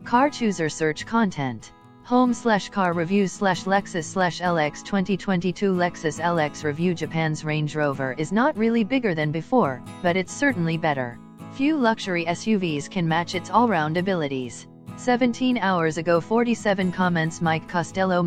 Car Chooser search content. Home/car reviews/Lexus/LX 2022 Lexus LX review. Japan's Range Rover is not really bigger than before, but it's certainly better. Few luxury SUVs can match its all-round abilities. 17 hours ago. 47 comments. Mike Costello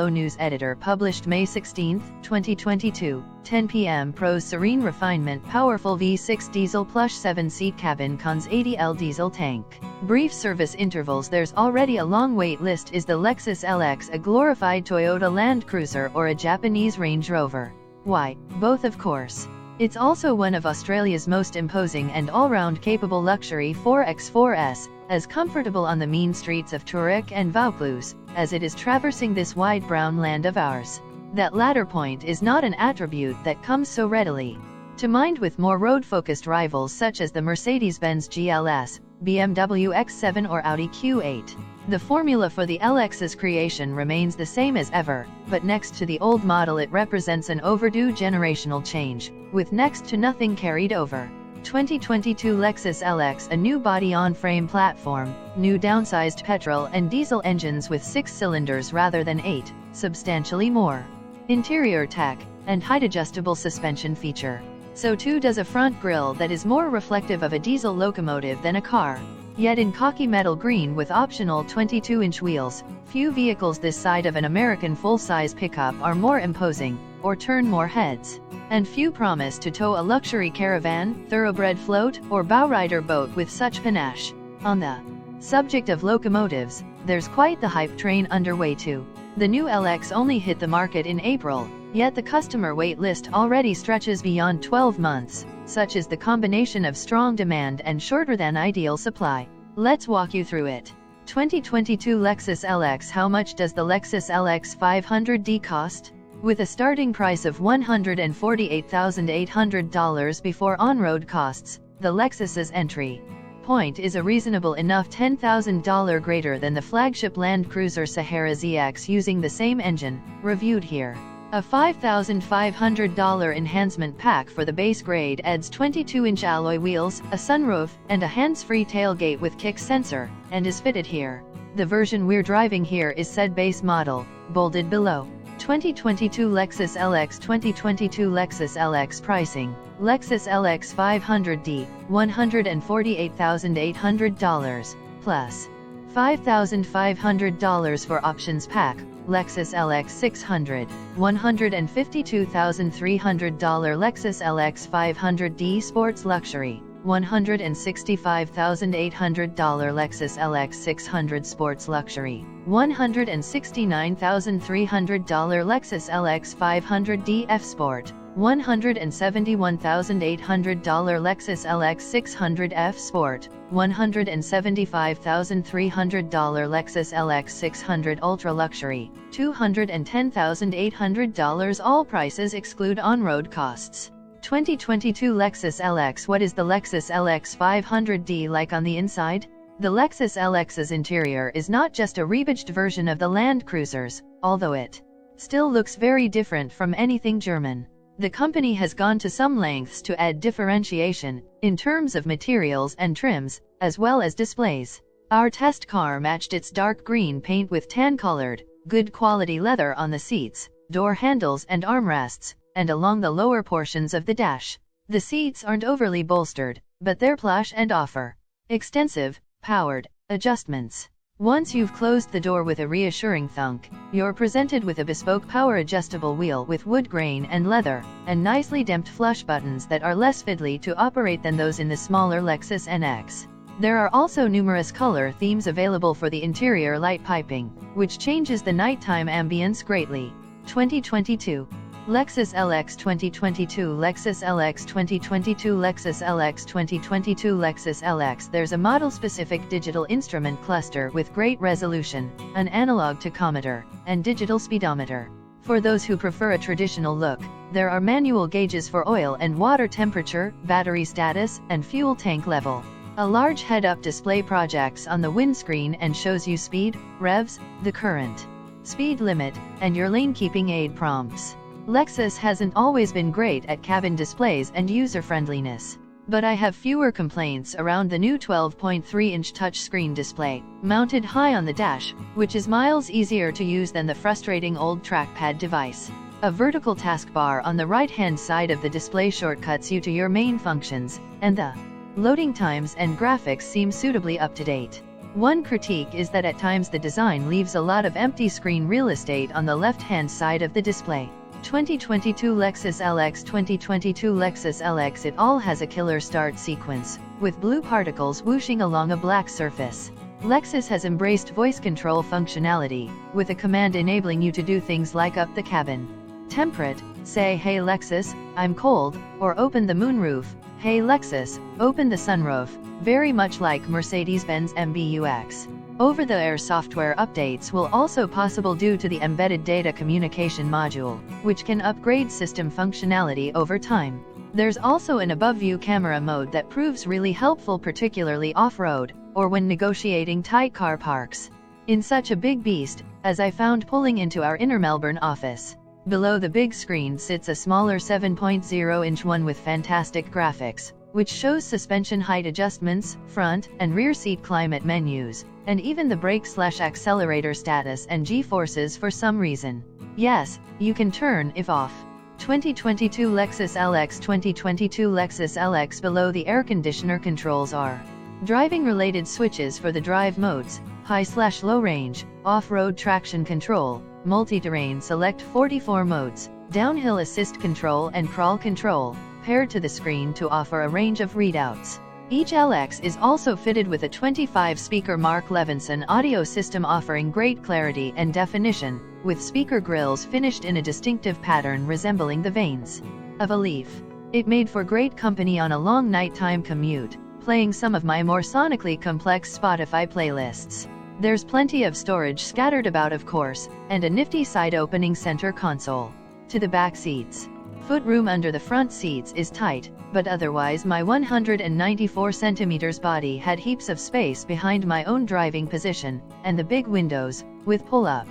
news editor, published May 16, 2022, 10 p.m. Pros: serene refinement, powerful V6 diesel plush 7-seat cabin, cons 80L diesel tank. Brief service intervals. There's already a long wait list. Is the Lexus LX a glorified Toyota Land Cruiser or a Japanese Range Rover? Why, both of course. It's also one of Australia's most imposing and all-round capable luxury 4x4s, as comfortable on the mean streets of Turek and Vaucluse, as it is traversing this wide brown land of ours. That latter point is not an attribute that comes so readily to mind with more road-focused rivals such as the Mercedes-Benz GLS, BMW X7 or Audi Q8. The formula for the LX's creation remains the same as ever, but next to the old model it represents an overdue generational change, with next to nothing carried over. 2022 Lexus LX: a new body-on-frame platform, new downsized petrol and diesel engines with 6 cylinders rather than 8, substantially more interior tech, and height-adjustable suspension feature. So too does a front grille that is more reflective of a diesel locomotive than a car. Yet in cocky metal green with optional 22-inch wheels, few vehicles this side of an American full-size pickup are more imposing, or turn more heads. And few promise to tow a luxury caravan, thoroughbred float, or bowrider boat with such panache. On the subject of locomotives, there's quite the hype train underway too. The new LX only hit the market in April, yet the customer wait list already stretches beyond 12 months, such is the combination of strong demand and shorter than ideal supply. Let's walk you through it. 2022 Lexus LX. How much does the Lexus LX500D cost? With a starting price of $148,800 before on-road costs, the Lexus's entry point is a reasonable enough $10,000 greater than the flagship Land Cruiser Sahara ZX using the same engine, reviewed here. A $5,500 enhancement pack for the base grade adds 22-inch alloy wheels, a sunroof, and a hands-free tailgate with kick sensor, and is fitted here. The version we're driving here is said base model, bolded below. 2022 Lexus LX. 2022 Lexus LX pricing. Lexus LX 500D, $148,800, plus $5,500 for options pack. Lexus LX600, $152,300. Lexus LX 500D Sports Luxury, $165,800. Lexus LX600 Sports Luxury, $169,300. Lexus LX 500D F Sport, $171,800. Lexus LX600 F Sport, $175,300. Lexus LX600 Ultra Luxury, $210,800. All prices exclude on-road costs. 2022 Lexus LX. What is the Lexus LX 500D like on the inside? The Lexus LX's interior is not just a rebadged version of the Land Cruisers, although it still looks very different from anything German. The company has gone to some lengths to add differentiation, in terms of materials and trims, as well as displays. Our test car matched its dark green paint with tan-colored, good quality leather on the seats, door handles and armrests, and along the lower portions of the dash. The seats aren't overly bolstered, but they're plush and offer extensive, powered adjustments. Once you've closed the door with a reassuring thunk, you're presented with a bespoke power-adjustable wheel with wood grain and leather, and nicely damped flush buttons that are less fiddly to operate than those in the smaller Lexus NX. There are also numerous color themes available for the interior light piping, which changes the nighttime ambience greatly. 2022 Lexus LX. 2022 Lexus LX. 2022 Lexus LX. 2022 Lexus LX. There's a model-specific digital instrument cluster with great resolution, an analog tachometer, and digital speedometer. For those who prefer a traditional look, there are manual gauges for oil and water temperature, battery status, and fuel tank level. A large head-up display projects on the windscreen and shows you speed, revs, the current, speed limit, and your lane-keeping aid prompts. Lexus hasn't always been great at cabin displays and user-friendliness. But I have fewer complaints around the new 12.3-inch touchscreen display, mounted high on the dash, which is miles easier to use than the frustrating old trackpad device. A vertical taskbar on the right-hand side of the display shortcuts you to your main functions, and the loading times and graphics seem suitably up to date. One critique is that at times the design leaves a lot of empty screen real estate on the left-hand side of the display. 2022 Lexus LX 2022 Lexus LX. It all has a killer start sequence, with blue particles whooshing along a black surface. Lexus has embraced voice control functionality, with a command enabling you to do things like up the cabin temperate, say "Hey Lexus, I'm cold," or open the moonroof, "Hey Lexus, open the sunroof," very much like Mercedes-Benz MBUX. Over-the-air software updates will also possible due to the embedded data communication module, which can upgrade system functionality over time. There's also an above-view camera mode that proves really helpful, particularly off-road, or when negotiating tight car parks. In such a big beast, as I found pulling into our inner Melbourne office. Below the big screen sits a smaller 7.0-inch one with fantastic graphics, which shows suspension height adjustments, front and rear seat climate menus, and even the brake/accelerator status and G-forces for some reason. Yes, you can turn if off. 2022 Lexus LX 2022 Lexus LX. Below the air conditioner controls are driving-related switches for the drive modes, high/low range, off-road traction control, multi-terrain select 44 modes, downhill assist control and crawl control, paired to the screen to offer a range of readouts. Each LX is also fitted with a 25-speaker Mark Levinson audio system offering great clarity and definition, with speaker grills finished in a distinctive pattern resembling the veins of a leaf. It made for great company on a long nighttime commute, playing some of my more sonically complex Spotify playlists. There's plenty of storage scattered about, of course, and a nifty side-opening center console. To the back seats. Footroom under the front seats is tight, but otherwise my 194 cm body had heaps of space behind my own driving position, and the big windows, with pull-up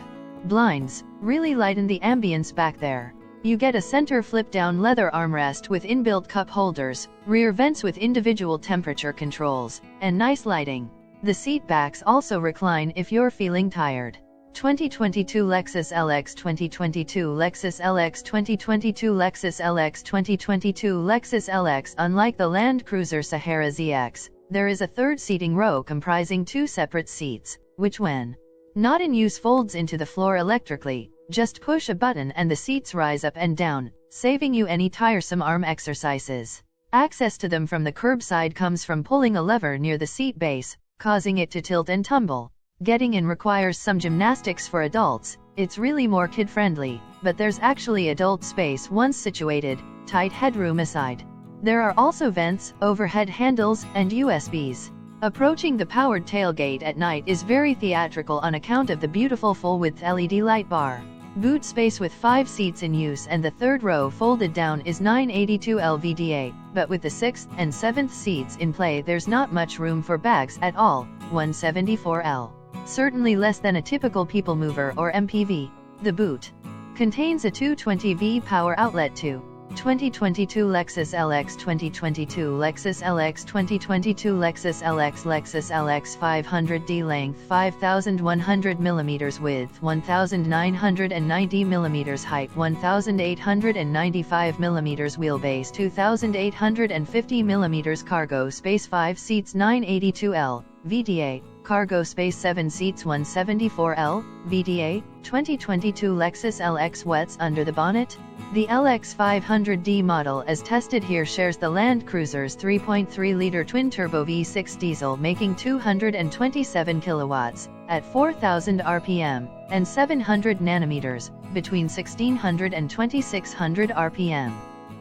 blinds, really lighten the ambience back there. You get a center flip-down leather armrest with inbuilt cup holders, rear vents with individual temperature controls, and nice lighting. The seat backs also recline if you're feeling tired. 2022 Lexus LX 2022 Lexus LX 2022 Lexus LX 2022 Lexus LX. Unlike the Land Cruiser Sahara ZX, there is a third seating row comprising two separate seats, which when not in use folds into the floor electrically. Just push a button and the seats rise up and down, saving you any tiresome arm exercises. Access to them from the curbside comes from pulling a lever near the seat base, causing it to tilt and tumble. Getting in requires some gymnastics for adults. It's really more kid-friendly, but there's actually adult space once situated, tight headroom aside. There are also vents, overhead handles, and USBs. Approaching the powered tailgate at night is very theatrical on account of the beautiful full-width LED light bar. Boot space with 5 seats in use and the third row folded down is 982 LVDA, but with the 6th and 7th seats in play there's not much room for bags at all, 174L. Certainly less than a typical people mover or MPV. The boot contains a 220V power outlet too. 2022 Lexus LX 2022 Lexus LX 2022 Lexus LX Lexus LX500D length 5100 mm width 1990 mm height 1895 mm wheelbase 2850 mm cargo space 5 seats 982L VDA cargo space 7 seats 174L VDA 2022 Lexus LX. What's under the bonnet? The LX500D model as tested here shares the Land Cruiser's 3.3-liter twin-turbo V6 diesel making 227 kilowatts, at 4,000 RPM, and 700 nanometers, between 1,600 and 2,600 RPM.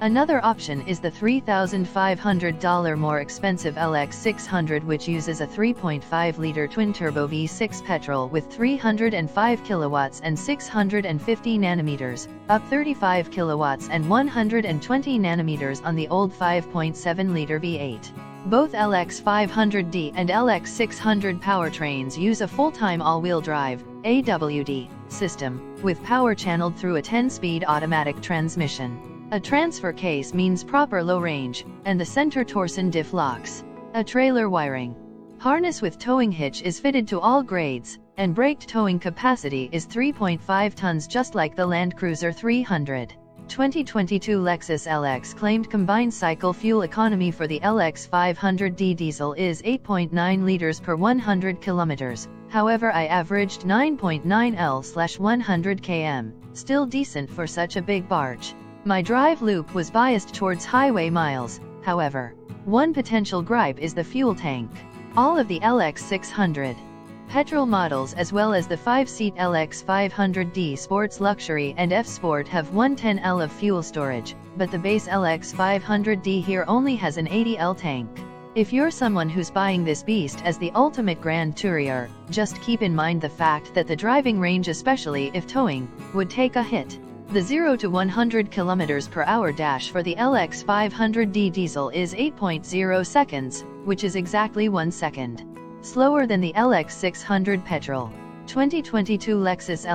Another option is the $3,500 more expensive LX600 which uses a 3.5-liter twin-turbo V6 petrol with 305 kilowatts and 650 nanometers, up 35 kilowatts and 120 nanometers on the old 5.7-liter V8. Both LX500D and LX600 powertrains use a full-time all-wheel drive (AWD) system, with power channeled through a 10-speed automatic transmission. A transfer case means proper low range, and the center torsion diff locks. A trailer wiring harness with towing hitch is fitted to all grades, and braked towing capacity is 3.5 tons just like the Land Cruiser 300. 2022 Lexus LX claimed combined cycle fuel economy for the LX500D diesel is 8.9 liters per 100 kilometers. However, I averaged 9.9 L/100 km, still decent for such a big barge. My drive loop was biased towards highway miles, however. One potential gripe is the fuel tank. All of the LX600 petrol models as well as the 5-seat LX500D Sports Luxury and F-Sport have 110 L of fuel storage, but the base LX500D here only has an 80 L tank. If you're someone who's buying this beast as the ultimate Grand Tourer, just keep in mind the fact that the driving range, especially if towing, would take a hit. The 0 to 100 km/h dash for the LX500D diesel is 8.0 seconds, which is exactly 1 second slower than the LX600 petrol. 2022 Lexus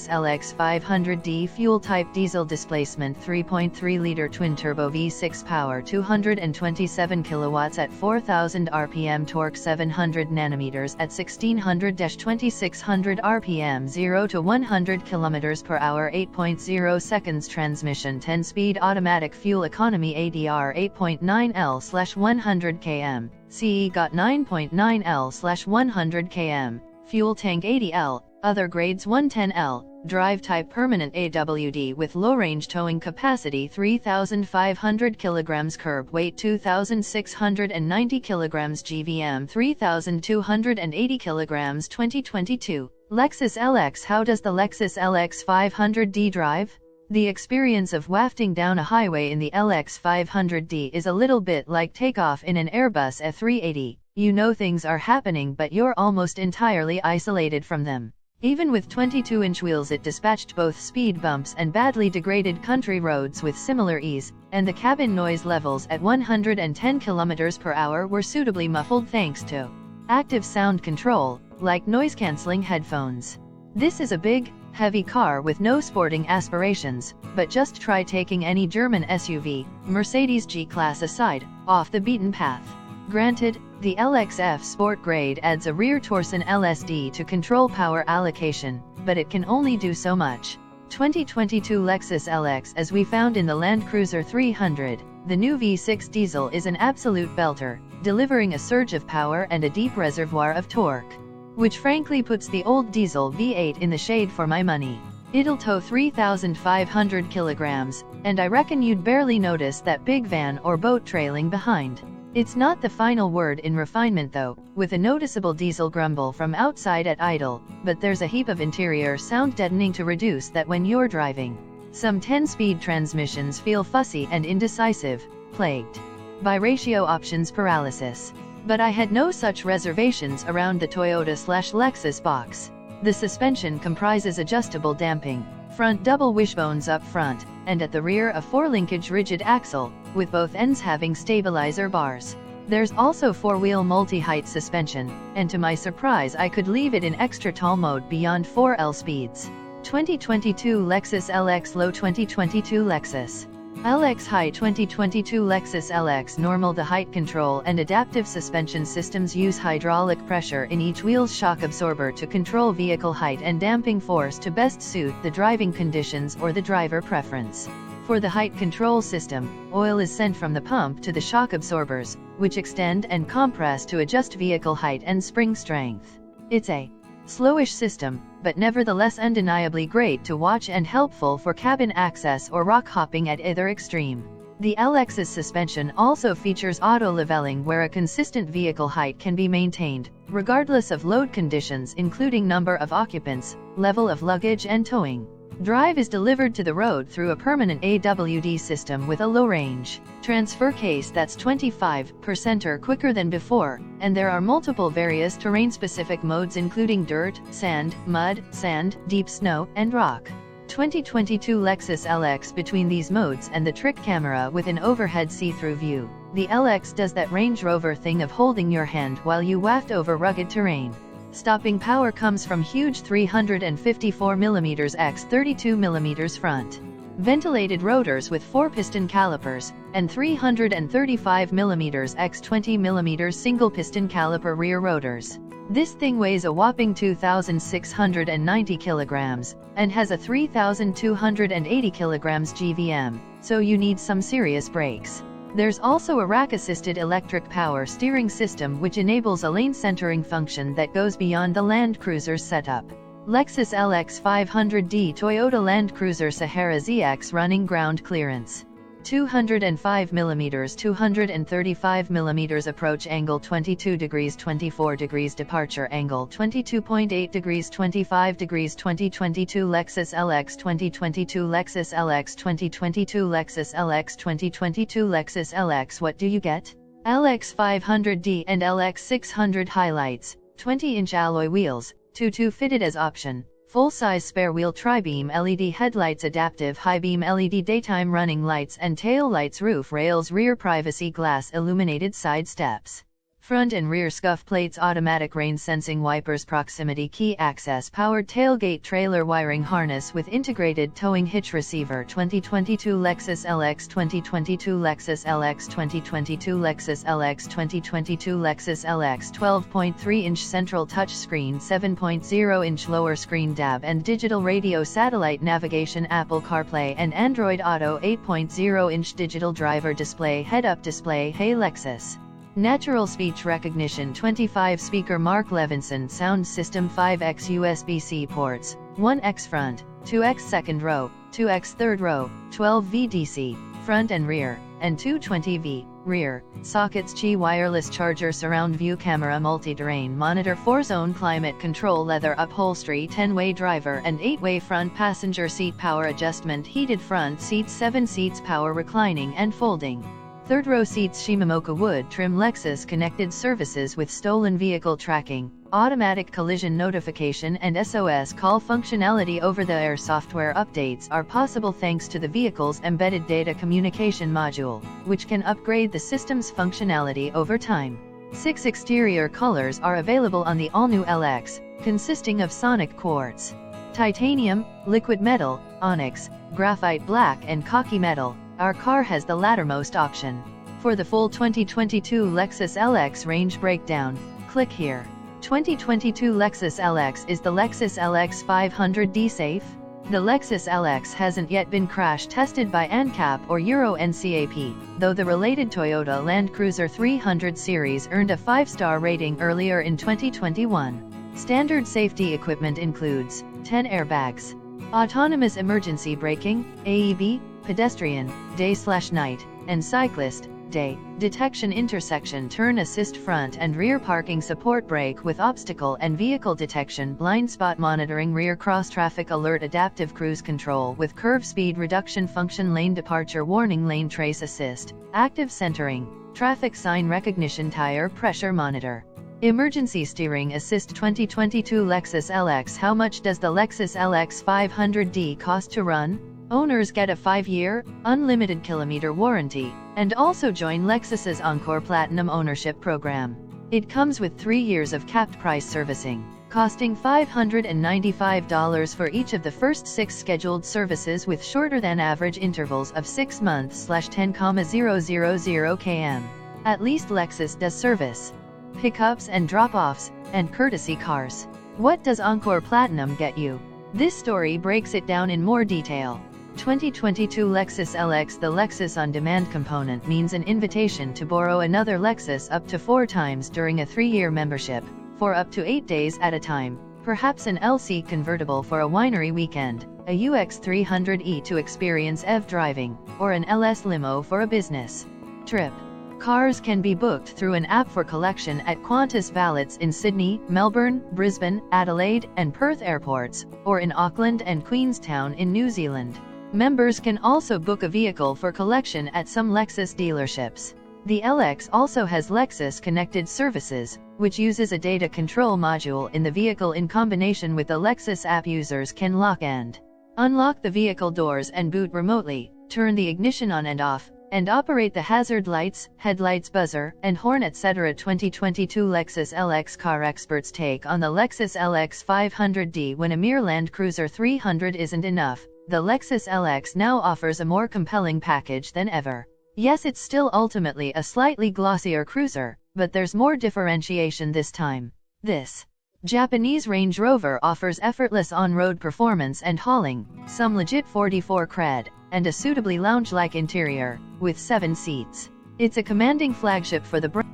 LX500D fuel type diesel displacement 3.3-liter twin-turbo V6 power 227 kilowatts at 4000 rpm torque 700 nanometers at 1600-2600 rpm 0 to 100 km/h 8.0 seconds transmission 10-speed automatic fuel economy ADR 8.9 L/100 km, CE got 9.9 L/100 km. Fuel tank 80 L, other grades 110 L, drive type permanent AWD with low-range towing capacity 3,500 kg, curb weight 2,690 kg, GVM 3,280 kg. 2022 Lexus LX. How does the Lexus LX500D drive? The experience of wafting down a highway in the LX500D is a little bit like takeoff in an Airbus A380. You know things are happening but you're almost entirely isolated from them. Even with 22-inch wheels it dispatched both speed bumps and badly degraded country roads with similar ease, and the cabin noise levels at 110 km/h were suitably muffled thanks to active sound control, like noise-canceling headphones. This is a big, heavy car with no sporting aspirations, but just try taking any German SUV, Mercedes G-Class aside, off the beaten path. Granted, the LXF Sport grade adds a rear torsion LSD to control power allocation, but it can only do so much. 2022 Lexus LX. As we found in the Land Cruiser 300, the new V6 diesel is an absolute belter, delivering a surge of power and a deep reservoir of torque, which frankly puts the old diesel V8 in the shade for my money. It'll tow 3,500 kilograms, and I reckon you'd barely notice that big van or boat trailing behind. It's not the final word in refinement though, with a noticeable diesel grumble from outside at idle, but there's a heap of interior sound deadening to reduce that when you're driving. Some 10-speed transmissions feel fussy and indecisive, plagued by ratio options paralysis. But I had no such reservations around the Toyota/Lexus box. The suspension comprises adjustable damping, front double wishbones up front, and at the rear a 4-linkage rigid axle, with both ends having stabilizer bars. There's also 4-wheel multi-height suspension, and to my surprise I could leave it in extra tall mode beyond 4L speeds. 2022 Lexus LX Low. 2022 Lexus LX High. 2022 Lexus LX Normal. The height control and adaptive suspension systems use hydraulic pressure in each wheel's shock absorber to control vehicle height and damping force to best suit the driving conditions or the driver preference. For the height control system, oil is sent from the pump to the shock absorbers, which extend and compress to adjust vehicle height and spring strength. It's a slowish system, but nevertheless undeniably great to watch and helpful for cabin access or rock hopping at either extreme. The LX's suspension also features auto leveling where a consistent vehicle height can be maintained, regardless of load conditions including number of occupants, level of luggage and towing. Drive is delivered to the road through a permanent AWD system with a low-range transfer case that's 25% or quicker than before, and there are multiple various terrain-specific modes including dirt, sand, mud, sand, deep snow, and rock. 2022 Lexus LX. Between these modes and the trick camera with an overhead see-through view, the LX does that Range Rover thing of holding your hand while you waft over rugged terrain. Stopping power comes from huge 354mm x 32mm front ventilated rotors with 4-piston calipers, and 335mm x 20mm single-piston caliper rear rotors. This thing weighs a whopping 2,690 kilograms, and has a 3,280 kilograms GVM, so you need some serious brakes. There's also a rack-assisted electric power steering system which enables a lane centering function that goes beyond the Land Cruiser's setup. Lexus LX500D Toyota Land Cruiser Sahara ZX running ground clearance. 205mm 235mm approach angle 22 degrees 24 degrees departure angle 22.8 degrees 25 degrees 2022 Lexus LX 2022 Lexus LX 2022 Lexus LX 2022 Lexus LX. What do you get? LX500D and LX600 highlights, 20-inch alloy wheels, 2 fitted as option. Full-size spare wheel tri-beam LED headlights, adaptive high-beam LED daytime running lights and tail lights, roof rails, rear privacy glass, illuminated side steps. Front and rear scuff plates, automatic rain sensing wipers, proximity key access, powered tailgate, trailer wiring harness with integrated towing hitch receiver. 2022 Lexus LX 2022 Lexus LX 2022 Lexus LX 2022 Lexus LX 12.3-inch central touchscreen, 7.0-inch lower screen DAB and digital radio, satellite navigation, Apple CarPlay and Android Auto, 8.0-inch digital driver display, head-up display. Hey Lexus. Natural speech recognition, 25-speaker Mark Levinson sound system, 5x USB-C ports, 1x front, 2x second row, 2x third row, 12 VDC, front and rear, and 220V, rear, sockets, Qi wireless charger, surround view camera, multi-terrain monitor, 4-zone climate control, leather upholstery, 10-way driver and 8-way front passenger seat, power adjustment, heated front seats, 7 seats, power reclining and folding. Third row seats, Shimomoka wood trim. Lexus connected services with stolen vehicle tracking, automatic collision notification and SOS call functionality. Over-the-air software updates are possible thanks to the vehicle's embedded data communication module, which can upgrade the system's functionality over time. 6 exterior colors are available on the all-new LX, consisting of sonic quartz, titanium, liquid metal, onyx, graphite black and khaki metal. Our car has the lattermost option. For the full 2022 Lexus LX range breakdown, click here. 2022 Lexus LX. Is the Lexus LX500D safe? The Lexus LX hasn't yet been crash tested by ANCAP or Euro NCAP, though the related Toyota Land Cruiser 300 series earned a 5-star rating earlier in 2021. Standard safety equipment includes 10 airbags, autonomous emergency braking, AEB, pedestrian, day/night, and cyclist, day, detection, intersection turn assist, front and rear parking support, brake with obstacle and vehicle detection, blind spot monitoring, rear cross traffic alert, adaptive cruise control with curve speed reduction function, lane departure warning, lane trace assist, active centering, traffic sign recognition, tire pressure monitor, emergency steering assist. 2022 Lexus LX. How much does the Lexus LX500D cost to run? Owners get a 5-year, unlimited kilometer warranty, and also join Lexus's Encore Platinum ownership program. It comes with 3 years of capped price servicing, costing $595 for each of the first 6 scheduled services with shorter than average intervals of 6 months/10,000 km. At least Lexus does service, pickups and drop-offs, and courtesy cars. What does Encore Platinum get you? This story breaks it down in more detail. 2022 Lexus LX. The Lexus On Demand component means an invitation to borrow another Lexus up to 4 times during a 3-year membership, for up to 8 days at a time, perhaps an LC convertible for a winery weekend, a UX300E to experience EV driving, or an LS limo for a business trip. Cars can be booked through an app for collection at Qantas Valets in Sydney, Melbourne, Brisbane, Adelaide, and Perth airports, or in Auckland and Queenstown in New Zealand. Members can also book a vehicle for collection at some Lexus dealerships. The LX also has Lexus Connected Services, which uses a data control module in the vehicle in combination with the Lexus app. Users can lock and unlock the vehicle doors and boot remotely, turn the ignition on and off, and operate the hazard lights, headlights, buzzer, and horn, etc. 2022 Lexus LX. Car experts take on the Lexus LX500D. When a mere Land Cruiser 300 isn't enough, the Lexus LX now offers a more compelling package than ever. Yes, it's still ultimately a slightly glossier cruiser, but there's more differentiation this time. This Japanese Range Rover offers effortless on-road performance and hauling, some legit 44 cred, and a suitably lounge-like interior, with 7 seats. It's a commanding flagship for the brand.